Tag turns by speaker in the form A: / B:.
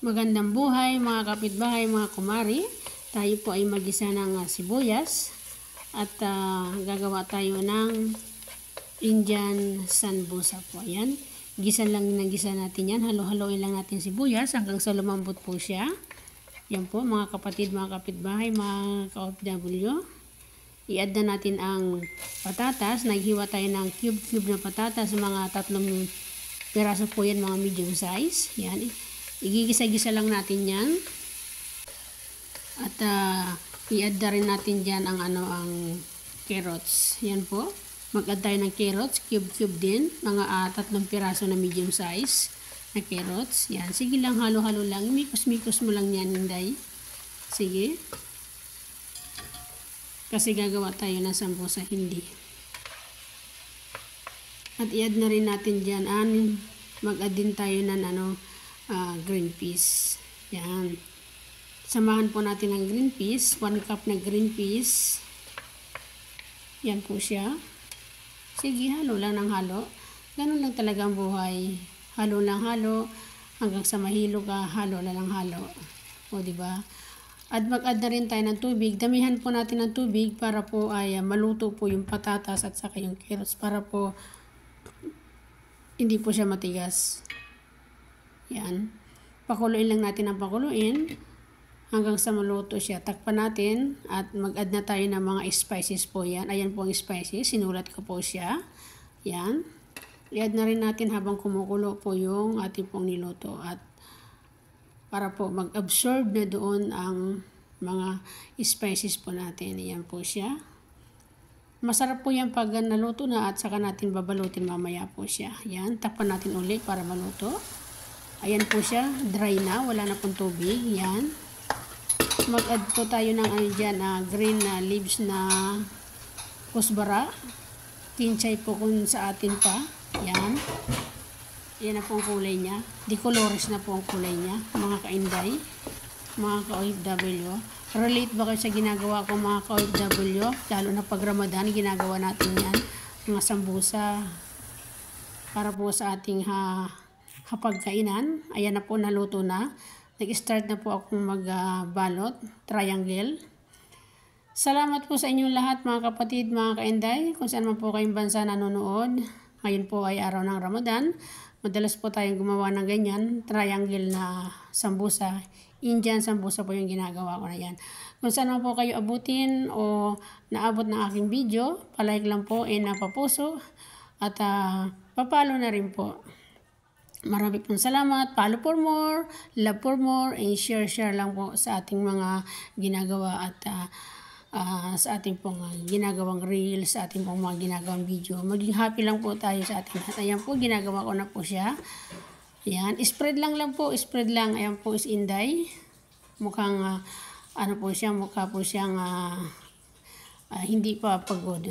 A: Magandang buhay mga kapitbahay, mga kumari. Tayo po ay magisa ng sibuyas at gagawa tayo ng Indian sanbosa po. Ayan. Gisa lang ng gisa natin yan. Halo-haloin lang natin sibuyas hanggang sa lumambot po siya. Yan po mga kapatid, mga kapitbahay, mga ka-OFW. I-add na natin ang patatas. Naghiwa tayo ng cube-cube na patatas. Mga 3 piraso po yan, mga medium size. Yan. Igigisa-gisa lang natin yan. At i-add na rin natin dyan ang ang carrots. Yan po. Mag-add tayo ng carrots. Cube-cube din. Mga 3 piraso na medium size na carrots. Yan. Sige lang, halo-halo lang. Mikos-mikos mo lang yan, Inday. Sige. Kasi gagawa tayo ng sambusa, hindi. At i-add na rin natin dyan. Mag-add din tayo ng green peas. Yan. Samahan po natin ng green peas. 1 cup na green peas. Yan po siya. Sige, halo lang ng halo. Ganun lang talaga ang buhay. Halo lang halo. Hanggang sa mahilo ka, halo lang ng halo. O, diba? At mag-add na rin tayo ng tubig. Damihan po natin ng tubig para po ay maluto po yung patatas at saka yung carrots. Para po hindi po siya matigas. Yan. Pakuluin lang natin ang pakuluin hanggang sa maluto siya. Takpan natin at mag-add na tayo ng mga spices po yan. Ayan po ang spices. Sinulat ko po siya. Yan. I-add na rin natin habang kumukulo po yung ating pong niluto. At para po mag-absorb na doon ang mga spices po natin. Ayan po siya. Masarap po yan pag naluto na at saka natin babalutin mamaya po siya. Yan. Takpan natin ulit para maluto. Ayan po siya, dry na, wala na pong tubig. Yan. Mag-add po tayo ng green leaves na kusbara. Kinchay po kung sa atin pa. Yan. Yan na po ang kulay niya. Di colores na po ang kulay niya. Mga kainday, mga ka-OFW. Relate ba kayo sa ginagawa ko, mga ka-OFW? Lalo na pag Ramadan, ginagawa natin yan. Mga sambusa. Para po sa ating kapagkainan. Ayan na po, naluto na. Nag-start na po akong magbalot, triangle. Salamat po sa inyong lahat, mga kapatid, mga kainday. Kung saan man po kayong bansa nanonood. Ngayon po ay araw ng Ramadan. Madalas po tayong gumawa ng ganyan, triangle na sambusa. Indian sambusa po yung ginagawa ko na yan. Kung saan man po kayo abutin o naabot ng aking video, palike lang po and napapuso. At papalo na rin po. Marami pong salamat. Follow for more, love for more, and share lang po sa ating mga ginagawa at sa ating pong ginagawang reels, sa ating pong mga ginagawang video. Maging happy lang po tayo sa ating lahat. Ayan po, ginagawa ko na po siya. Ayan, spread lang po, spread lang. Ayan po is Inday. Mukhang, po siya, mukha po siyang hindi pa pagod.